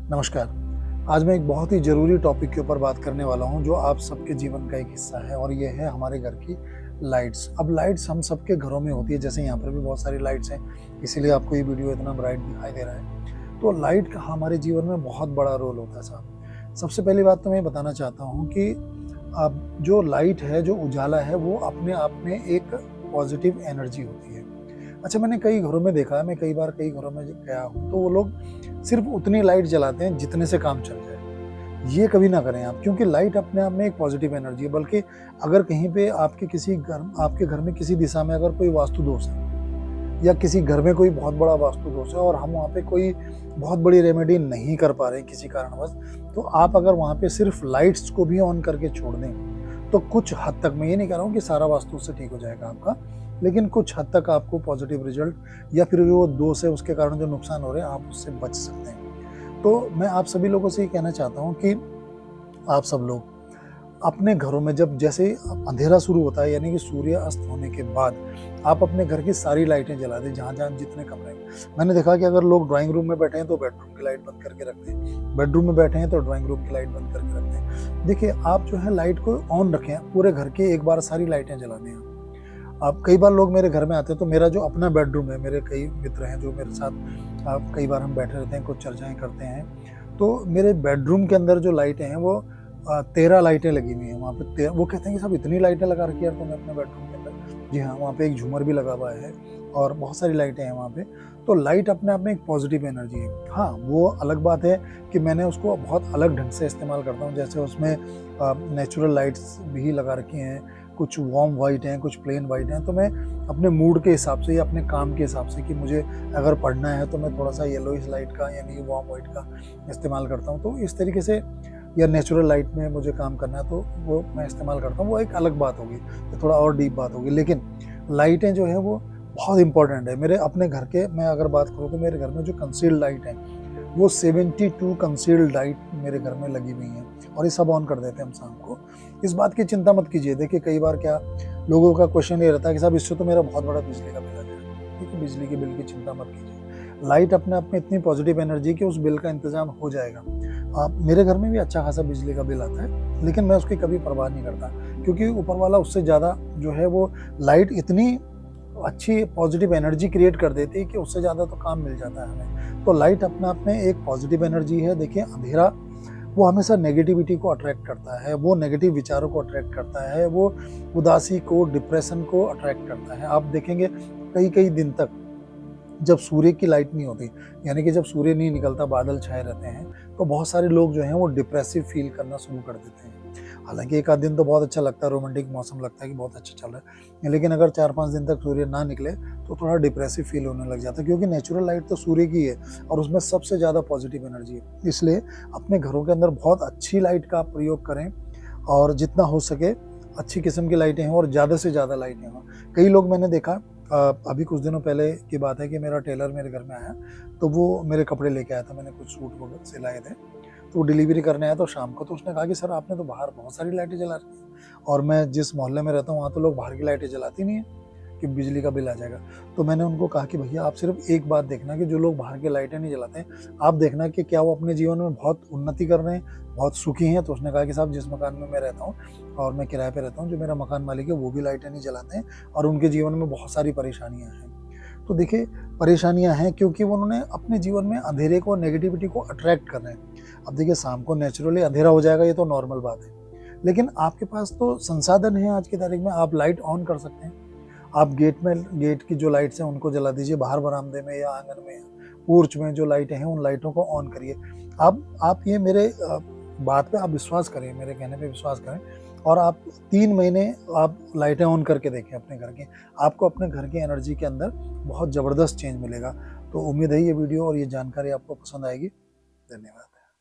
नमस्कार। आज मैं एक बहुत ही ज़रूरी टॉपिक के ऊपर बात करने वाला हूँ जो आप सबके जीवन का एक हिस्सा है और ये है हमारे घर की लाइट्स। अब लाइट्स हम सबके घरों में होती है, जैसे यहाँ पर भी बहुत सारी लाइट्स हैं, इसीलिए आपको ये वीडियो इतना ब्राइट दिखाई दे रहा है। तो लाइट का हमारे जीवन में बहुत बड़ा रोल होता है साहब। सबसे पहली बात तो मैं बताना चाहता हूँ कि अब जो लाइट है, जो उजाला है, वो अपने आप में एक पॉजिटिव एनर्जी होती है। अच्छा, मैंने कई घरों में देखा है, मैं कई बार कई घरों में गया हूँ, तो वो लोग सिर्फ उतनी लाइट जलाते हैं जितने से काम चल जाए। ये कभी ना करें आप, क्योंकि लाइट अपने आप में एक पॉजिटिव एनर्जी है। बल्कि अगर कहीं पे आपके घर में किसी दिशा में अगर कोई वास्तु दोष है या किसी घर में कोई बहुत बड़ा वास्तु दोष है और हम वहाँ पे कोई बहुत बड़ी रेमेडी नहीं कर पा रहे हैं किसी कारणवश, तो आप अगर वहाँ पे सिर्फ लाइट्स को भी ऑन करके छोड़ दें तो कुछ हद तक, मैं ये नहीं कह रहा हूँ कि सारा वास्तु उससे ठीक हो जाएगा आपका, लेकिन कुछ हद तक आपको पॉजिटिव रिजल्ट या फिर जो दोष है उसके कारण जो नुकसान हो रहे हैं आप उससे बच सकते हैं। तो मैं आप सभी लोगों से ये कहना चाहता हूँ कि आप सब लोग अपने घरों में जब जैसे अंधेरा शुरू होता है, यानी कि सूर्य अस्त होने के बाद आप अपने घर की सारी लाइटें जला दें, जहाँ जहाँ जितने कमरे हैं। मैंने देखा कि अगर लोग ड्राइंग रूम में बैठे हैं तो बेडरूम की लाइट बंद करके रखते हैं, बेडरूम में बैठे हैं तो ड्राइंग रूम की लाइट बंद करके रखते हैं। देखिए, आप जो है लाइट को ऑन रखें, पूरे घर की एक बार सारी लाइटें जलाने हैं। अब कई बार लोग मेरे घर में आते हैं तो मेरा जो अपना बेडरूम है, मेरे कई मित्र हैं जो मेरे साथ कई बार हम बैठे रहते हैं, कुछ चर्चाएँ करते हैं, तो मेरे बेडरूम के अंदर जो लाइटें हैं वो 13 लाइटें लगी हुई हैं वहाँ पे। वो कहते हैं कि साहब इतनी लाइटें लगा रखी है यार तुमने अपने बेडरूम के अंदर। जी हाँ, वहाँ पे एक झूमर भी लगा हुआ है और बहुत सारी लाइटें हैं वहाँ पे। तो लाइट अपने आप में एक पॉजिटिव एनर्जी है। हाँ, वो अलग बात है कि मैंने उसको बहुत अलग ढंग से इस्तेमाल करता हूँ, जैसे उसमें नेचुरल लाइट्स भी लगा रखी हैं, कुछ वार्म वाइट हैं, कुछ प्लेन वाइट हैं। तो मैं अपने मूड के हिसाब से या अपने काम के हिसाब से कि मुझे अगर पढ़ना है तो मैं थोड़ा सा येलोइश लाइट का यानी वार्म वाइट का इस्तेमाल करता हूँ। तो इस तरीके से, या नेचुरल लाइट में मुझे काम करना है तो वो मैं इस्तेमाल करता हूँ। वो एक अलग बात होगी, तो थोड़ा और डीप बात होगी। लेकिन लाइटें जो है वो बहुत इंपॉर्टेंट है। मेरे अपने घर के मैं अगर बात करूँ तो मेरे घर में जो कंसील्ड लाइट है वो 72 कंसील्ड लाइट मेरे घर में लगी हुई हैं और ये सब ऑन कर देते हैं हम शाम को। इस बात की चिंता मत कीजिए। देखिए, कई बार क्या लोगों का क्वेश्चन ये रहता है कि साहब इससे तो मेरा बहुत बड़ा बिजली का बिल आ जाएगा। ठीक है, बिजली के बिल की चिंता मत कीजिए। लाइट अपने आप में इतनी पॉजिटिव एनर्जी कि उस बिल का इंतजाम हो जाएगा। मेरे घर में भी अच्छा खासा बिजली का बिल आता है, लेकिन मैं उसकी कभी परवाह नहीं करता, क्योंकि ऊपर वाला उससे ज़्यादा जो है वो लाइट इतनी अच्छी पॉजिटिव एनर्जी क्रिएट कर देती है कि उससे ज़्यादा तो काम मिल जाता है हमें। तो लाइट अपने आप में एक पॉजिटिव एनर्जी है। देखिए, अंधेरा वो हमेशा नेगेटिविटी को अट्रैक्ट करता है, वो नेगेटिव विचारों को अट्रैक्ट करता है, वो उदासी को, डिप्रेशन को अट्रैक्ट करता है। आप देखेंगे कई कई दिन तक जब सूर्य की लाइट नहीं होती, यानी कि जब सूर्य नहीं निकलता, बादल छाए रहते हैं, तो बहुत सारे लोग जो हैं वो डिप्रेसिव फील करना शुरू कर देते हैं। हालांकि एक आध दिन तो बहुत अच्छा लगता है, रोमांटिक मौसम लगता है कि बहुत अच्छा चल रहा है, लेकिन अगर 4-5 दिन तक सूर्य ना निकले तो थोड़ा डिप्रेसिव फील होने लग जाता है, क्योंकि नेचुरल लाइट तो सूर्य की है और उसमें सबसे ज़्यादा पॉजिटिव एनर्जी है। इसलिए अपने घरों के अंदर बहुत अच्छी लाइट का प्रयोग करें और जितना हो सके अच्छी किस्म की लाइटें हों और ज़्यादा से ज़्यादा लाइटें हों। कई लोग मैंने देखा, अभी कुछ दिनों पहले की बात है कि मेरा टेलर मेरे घर में आया, तो वो मेरे कपड़े लेके आया था। मैंने कुछ सूट वगैरह सिलाए थे, तो वो डिलीवरी करने आया तो शाम को, तो उसने कहा कि सर आपने तो बाहर बहुत सारी लाइटें जला रखी हैं और मैं जिस मोहल्ले में रहता हूँ वहाँ तो लोग बाहर की लाइटें जलाती नहीं है कि बिजली का बिल आ जाएगा। तो मैंने उनको कहा कि भैया आप सिर्फ एक बात देखना कि जो लोग बाहर की लाइटें नहीं जलाते हैं, आप देखना कि क्या वो अपने जीवन में बहुत उन्नति कर रहे हैं, बहुत सुखी हैं। तो उसने कहा कि साहब जिस मकान में मैं रहता हूँ और मैं किराए पे रहता हूँ, जो मेरा मकान मालिक है वो भी लाइटें नहीं जलाते हैं और उनके जीवन में बहुत सारी परेशानियाँ हैं। तो देखिए, परेशानियाँ हैं क्योंकि उन्होंने अपने जीवन में अंधेरे को, नेगेटिविटी को अट्रैक्ट कर रहे हैं। अब देखिए, शाम को नेचुरली अंधेरा हो जाएगा, ये तो नॉर्मल बात है, लेकिन आपके पास तो संसाधन है आज की तारीख में, आप लाइट ऑन कर सकते हैं। आप गेट की जो लाइट्स हैं उनको जला दीजिए, बाहर बरामदे में या आंगन में, पोर्च में जो लाइटें हैं उन लाइटों को ऑन करिए। आप ये मेरे बात पे आप विश्वास करें, मेरे कहने पे विश्वास करें और आप 3 महीने आप लाइटें ऑन करके देखें अपने घर की, आपको अपने घर की एनर्जी के अंदर बहुत ज़बरदस्त चेंज मिलेगा। तो उम्मीद है ये वीडियो और ये जानकारी आपको पसंद आएगी। धन्यवाद।